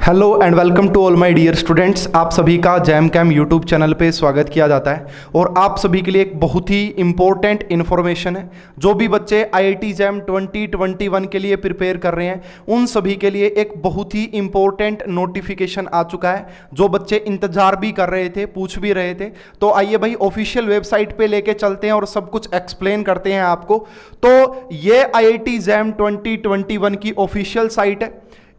Hello and welcome to all my dear students. आप सभी का जैम कैम यूट्यूब चैनल पे स्वागत किया जाता है और आप सभी के लिए एक बहुत ही इम्पोर्टेंट इन्फॉर्मेशन है। जो भी बच्चे आईआईटी जैम 2021 के लिए प्रिपेयर कर रहे हैं उन सभी के लिए एक बहुत ही इम्पोर्टेंट नोटिफिकेशन आ चुका है। जो बच्चे इंतजार भी कर रहे थे, पूछ भी रहे थे, तो आइए भाई ऑफिशियल वेबसाइट पे लेके चलते हैं और सब कुछ एक्सप्लेन करते हैं आपको। तो ये आईआईटी जैम 2021 की ऑफिशियल साइट है।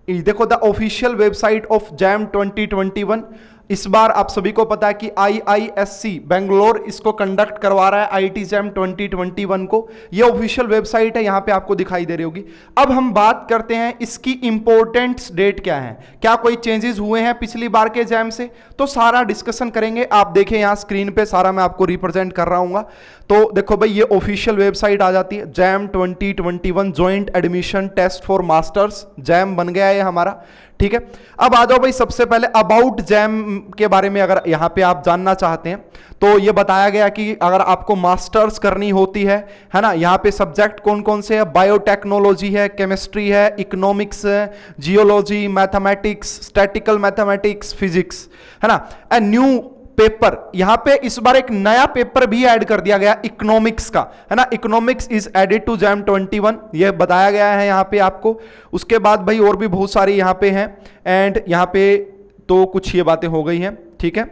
देखो the official website of JAM 2021। इस बार आप सभी को पता है कि IISc बेंगलोर इसको कंडक्ट करवा रहा है आईआईटी जैम 2021 को। ये ऑफिशियल वेबसाइट है, यहां पे आपको दिखाई दे रही होगी। अब हम बात करते हैं इसकी इंपॉर्टेंट डेट क्या है, क्या कोई चेंजेस हुए हैं पिछली बार के जैम से, तो सारा डिस्कशन करेंगे। आप देखें यहां स्क्रीन पे सारा मैं आपको रिप्रेजेंट कर रहा हूँ। तो देखो भाई ये ऑफिशियल वेबसाइट आ जाती है, JAM 2021 joint admission test for masters. JAM बन गया है हमारा, ठीक है। अब आ जाओ भाई, सबसे पहले अबाउट जैम के बारे में अगर यहां पे आप जानना चाहते हैं तो ये बताया गया कि अगर आपको मास्टर्स करनी होती है ना, यहां पे सब्जेक्ट कौन कौन से है, बायोटेक्नोलॉजी है, केमिस्ट्री है, इकोनॉमिक्स है, geology, mathematics, statistical mathematics, physics, है ना। ए न्यू पेपर, यहां पे इस बार एक नया पेपर भी ऐड कर दिया गया इकोनॉमिक्स का, है ना। Economics is added to JAM 21, ये बताया गया है यहां पे आपको। उसके बाद भाई और भी बहुत सारी यहां पे हैं, एंड यहां पे तो कुछ ये बातें हो गई हैं, ठीक है।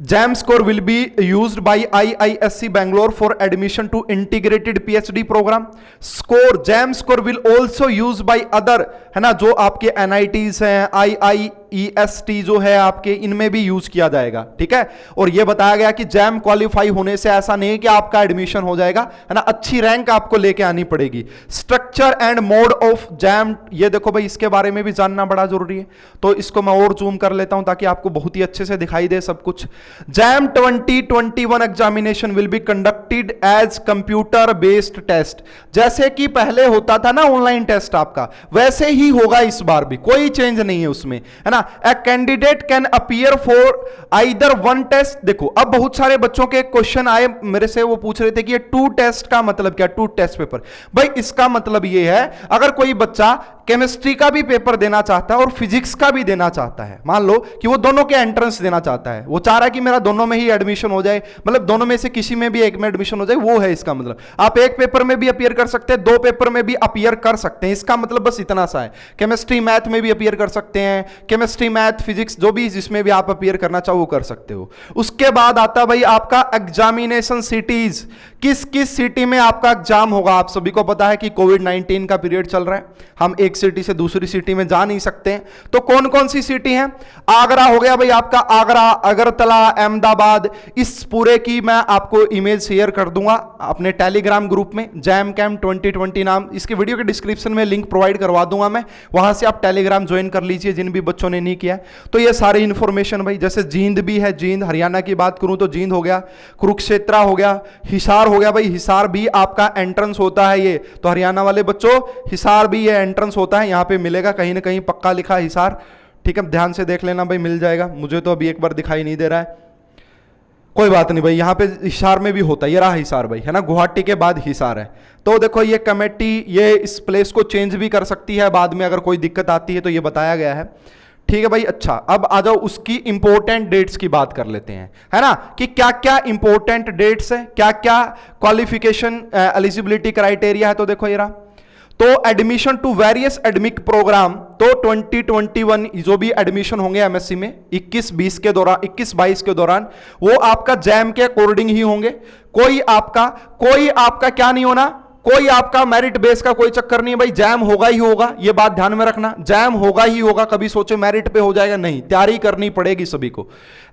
Jam score will be used by IISc Bangalore for admission to integrated PhD program. Score, jam score will also use by other, है ना, जो आपके NITs हैं, IIEST जो है आपके, इनमें भी यूज किया जाएगा, ठीक है। और ये बताया गया कि जैम क्वालिफाई होने से ऐसा नहीं है कि आपका एडमिशन हो जाएगा, है ना, अच्छी रैंक आपको लेके आनी पड़ेगी। Structure and mode of jam, ये देखो भाई इसके बारे में भी जानना बड़ा जरूरी है, तो इसको मैं और जूम कर लेता हूं ताकि आपको बहुत ही अच्छे से दिखाई दे सब कुछ। JAM 2021 examination will be conducted as computer based test. जैसे कि पहले होता था ना ऑनलाइन टेस्ट आपका, वैसे ही होगा इस बार भी, कोई चेंज नहीं है उसमें, है ना। A candidate can appear for either one test. देखो अब बहुत सारे बच्चों के क्वेश्चन आए मेरे से, वो पूछ रहे थे कि ये टू टेस्ट का मतलब क्या, टू टेस्ट पेपर। भाई इसका मतलब ये है अगर कोई बच्चा केमिस्ट्री का भी पेपर देना चाहता है और फिजिक्स का भी देना चाहता है, मान लो कि वो दोनों के एंट्रेंस देना चाहता है, वो चाह रहा है कि मेरा दोनों में ही एडमिशन हो जाए, मतलब दोनों में से किसी में भी एक में एडमिशन हो जाए, वो है इसका मतलब। आप एक पेपर में भी अपीयर कर सकते हैं, दो पेपर में भी अपीयर कर सकते हैं, इसका मतलब बस इतना सा है। केमिस्ट्री मैथ में भी अपीयर कर सकते हैं, केमिस्ट्री मैथ फिजिक्स जो भी जिसमें भी आप अपीयर करना चाहो वो कर सकते हो। उसके बाद आता भाई आपका एग्जामिनेशन सिटीज, किस किस सिटी में आपका एग्जाम होगा। आप सभी को पता है कि कोविड-19 का पीरियड चल रहा है, हम एक सिटी से दूसरी सिटी में जा नहीं सकते हैं, तो कौन कौन सी सिटी हैं। आगरा हो गया भाई आपका, आगरा, अगरतला, अहमदाबाद, इस पूरे की मैं आपको इमेज शेयर कर दूंगा अपने टेलीग्राम ग्रुप में, जैम कैम 2020 नाम, इसके वीडियो के डिस्क्रिप्शन में लिंक प्रोवाइड करवा दूंगा मैं, वहां से आप टेलीग्राम ज्वाइन कर लीजिए जिन भी बच्चों ने नहीं किया। तो ये सारी इंफॉर्मेशन भाई, जैसे जींद भी है, जींद हरियाणा की बात करूं तो जींद हो गया, कुरुक्षेत्रा हो गया, हिसार हो गया। भाई हिसार भी आपका एंट्रेंस होता है, ये तो हरियाणा वाले बच्चों हिसार भी ये एंट्रेंस होता है, यहां पे मिलेगा कहीं ना कहीं पक्का लिखा हिसार, ठीक है, ध्यान से देख लेना भाई, मिल जाएगा। मुझे तो अभी एक बार दिखाई नहीं दे रहा है, कोई बात नहीं भाई, यहां पे हिसार में भी होता है, ये रहा हिसार भाई, है ना, गुवाहाटी के बाद हिसार है। तो देखो ये कमेटी ये इस प्लेस को चेंज भी कर सकती है बाद में अगर कोई दिक्कत आती है, तो ये बताया गया है, ठीक है भाई। अच्छा अब आ जाओ उसकी इंपॉर्टेंट डेट्स की बात कर लेते हैं, है ना, कि क्या क्या इंपॉर्टेंट डेट्स है, क्या क्या क्वालिफिकेशन एलिजिबिलिटी क्राइटेरिया है। तो देखो ये रहा, तो admission to various academic program, तो 2021 जो भी एडमिशन होंगे एमएससी में 21-22 के दौरान वो आपका जैम के अकॉर्डिंग ही होंगे। कोई आपका क्या नहीं होना, कोई आपका मेरिट बेस का कोई चक्कर नहीं है भाई, जैम होगा ही होगा, ये बात ध्यान में रखना, जैम होगा ही होगा, कभी सोचे मेरिट पे हो जाएगा, नहीं, तैयारी करनी पड़ेगी सभी को,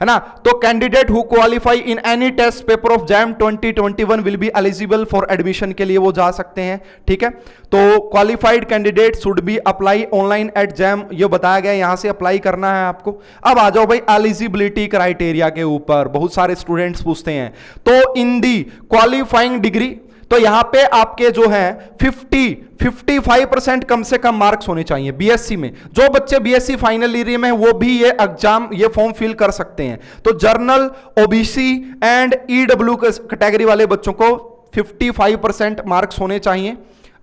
है ना। तो candidate who qualify in any test paper of JAM 2021 will be eligible for admission, के लिए वो जा सकते हैं, ठीक है। तो qualified candidate should be apply online at JAM, ये बताया गया, यहां से अप्लाई करना है आपको। अब आ जाओ भाई एलिजिबिलिटी क्राइटेरिया के ऊपर, बहुत सारे स्टूडेंट्स पूछते हैं, तो इन दी क्वालिफाइंग डिग्री, तो यहां पे आपके जो हैं 55% कम से कम मार्क्स होने चाहिए बीएससी में। जो बच्चे बीएससी फाइनल ईयर में वो भी ये एग्जाम, ये फॉर्म फिल कर सकते हैं। तो general, OBC and EW category वाले बच्चों को 55% मार्क्स होने चाहिए।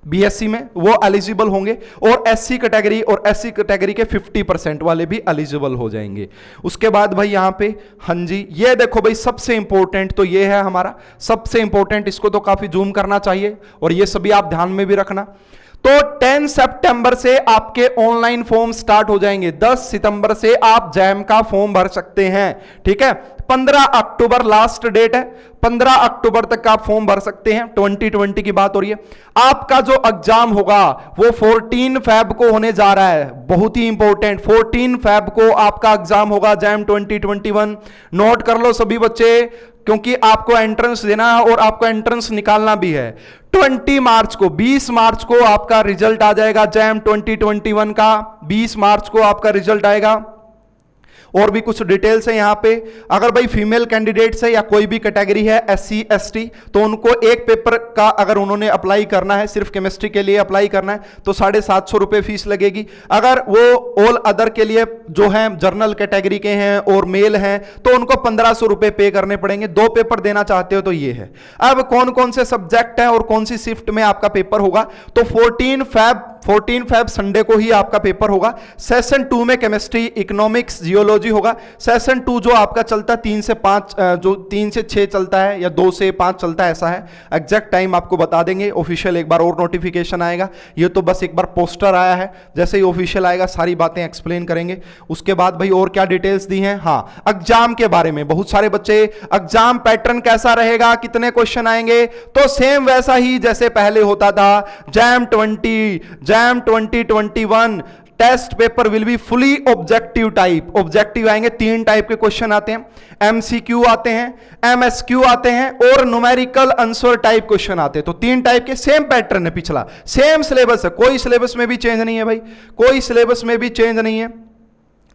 बीएससी में वो एलिजिबल होंगे, और एससी कैटेगरी और एससी कैटेगरी के 50% वाले भी एलिजिबल हो जाएंगे। उसके बाद भाई यहाँ पे हाँ जी, ये देखो भाई सबसे इंपॉर्टेंट तो ये है हमारा, सबसे इंपॉर्टेंट, इसको तो काफी जूम करना चाहिए और ये सभी आप ध्यान में भी रखना। तो 10 सितंबर से आपके ऑनलाइन फॉर्म स्टार्ट हो जाएंगे, 10 सितंबर से आप जैम का फॉर्म भर सकते हैं, ठीक है। 15 अक्टूबर लास्ट डेट है, 15 अक्टूबर तक आप फॉर्म भर सकते हैं। 2020 की बात हो रही है। आपका जो एग्जाम होगा वो 14 फेब को होने जा रहा है, बहुत ही इंपॉर्टेंट, 14 फेब को आपका एग्जाम होगा जैम 2021। नोट कर लो सभी बच्चे, क्योंकि आपको एंट्रेंस देना है और आपको एंट्रेंस निकालना भी है। 20 मार्च को, 20 मार्च को आपका रिजल्ट आ जाएगा जैम 2021 का, 20 मार्च को आपका रिजल्ट आएगा। और भी कुछ डिटेल्स है यहाँ पे। अगर भाई फीमेल कैंडिडेट्स है या कोई भी कैटेगरी है SC ST, तो उनको एक पेपर का अगर उन्होंने अप्लाई करना है, सिर्फ केमिस्ट्री के लिए अप्लाई करना है, तो 750 रुपये फीस लगेगी। अगर वो ऑल अदर के लिए जो है जर्नल कैटेगरी के हैं और मेल हैं, तो उनको 1500 रुपये पे करने पड़ेंगे। 2 पेपर देना चाहते हो तो ये है। अब कौन कौन से सब्जेक्ट हैं और कौन सी शिफ्ट में आपका पेपर होगा, तो 14 फेब संडे को ही आपका पेपर होगा। सेशन 2 में केमिस्ट्री, इकोनॉमिक्स, जियोलॉजी होगा। सेशन 2 जो आपका चलता है 3 से 5, जो 3 से 6 चलता है या 2 से 5 चलता है, ऐसा है। एग्जैक्ट टाइम आपको बता देंगे, ऑफिशियल एक बार और नोटिफिकेशन आएगा। ये तो बस एक बार पोस्टर आया है, जैसे ही ऑफिशियल आएगा सारी बातें एक्सप्लेन करेंगे। उसके बाद भाई और क्या डिटेल्स दी हैं, हाँ एग्जाम के बारे में बहुत सारे बच्चे, एग्जाम पैटर्न कैसा रहेगा, कितने क्वेश्चन आएंगे, तो सेम वैसा ही जैसे पहले होता था। JAM 2021 test paper will be fully objective type. Objective आएंगे, 3 टाइप के क्वेश्चन आते हैं, MCQ आते हैं, MSQ आते हैं और न्यूमेरिकल आंसर टाइप क्वेश्चन आते हैं। तो 3 टाइप के, सेम पैटर्न है, पिछला सेम सिलेबस है, कोई सिलेबस में भी चेंज नहीं है भाई, कोई सिलेबस में भी चेंज नहीं है।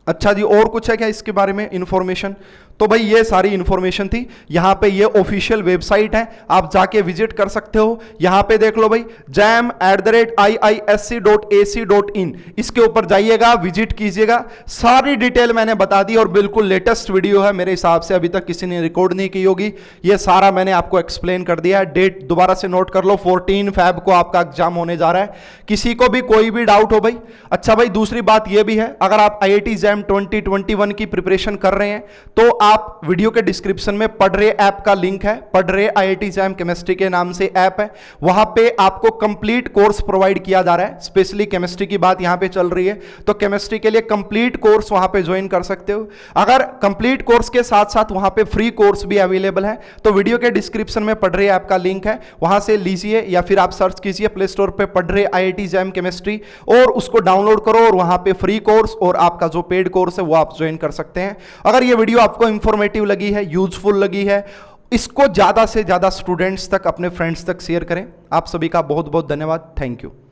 अच्छा जी, और कुछ है क्या इसके बारे में इंफॉर्मेशन? तो भाई ये सारी इंफॉर्मेशन थी। यहां पे ये ऑफिशियल वेबसाइट है, आप जाके विजिट कर सकते हो। यहां पे देख लो भाई, jam@iisc.ac.in, इसके ऊपर जाइएगा, विजिट कीजिएगा। सारी डिटेल मैंने बता दी और बिल्कुल लेटेस्ट वीडियो है मेरे हिसाब से, अभी तक किसी ने रिकॉर्ड नहीं की होगी। ये सारा मैंने आपको एक्सप्लेन कर दिया है। डेट दोबारा से नोट कर लो, 14 फेब को आपका एग्जाम होने जा रहा है। किसी को भी कोई भी डाउट हो भाई। अच्छा भाई, दूसरी बात यह भी है, अगर आप IIT जैम 2021 की प्रिपरेशन कर रहे हैं तो आप वीडियो के डिस्क्रिप्शन में पढ़रे ऐप का लिंक है, पढ़रे IIT जैम केमिस्ट्री के नाम से ऐप है, वहां पे आपको कंप्लीट कोर्स प्रोवाइड किया जा रहा है। स्पेशली केमिस्ट्री की बात यहां पे चल रही है, तो केमिस्ट्री के लिए कंप्लीट कोर्स वहां पे ज्वाइन कर सकते हो। अगर कंप्लीट कोर्स के साथ साथ वहां पे फ्री कोर्स भी अवेलेबल है, तो वीडियो के डिस्क्रिप्शन में पढ़रे ऐप का लिंक है, वहां से लीजिए या फिर आप सर्च कीजिए प्ले स्टोर पे पढ़रे IIT जैम केमिस्ट्री और उसको डाउनलोड करो और वहां पे फ्री कोर्स और आपका जो पेड कोर्स है वो आप ज्वाइन कर सकते हैं। अगर ये वीडियो आपको इंफॉर्मेटिव लगी है, यूजफुल लगी है, इसको ज्यादा से ज्यादा स्टूडेंट्स तक, अपने फ्रेंड्स तक शेयर करें। आप सभी का बहुत बहुत धन्यवाद। Thank you.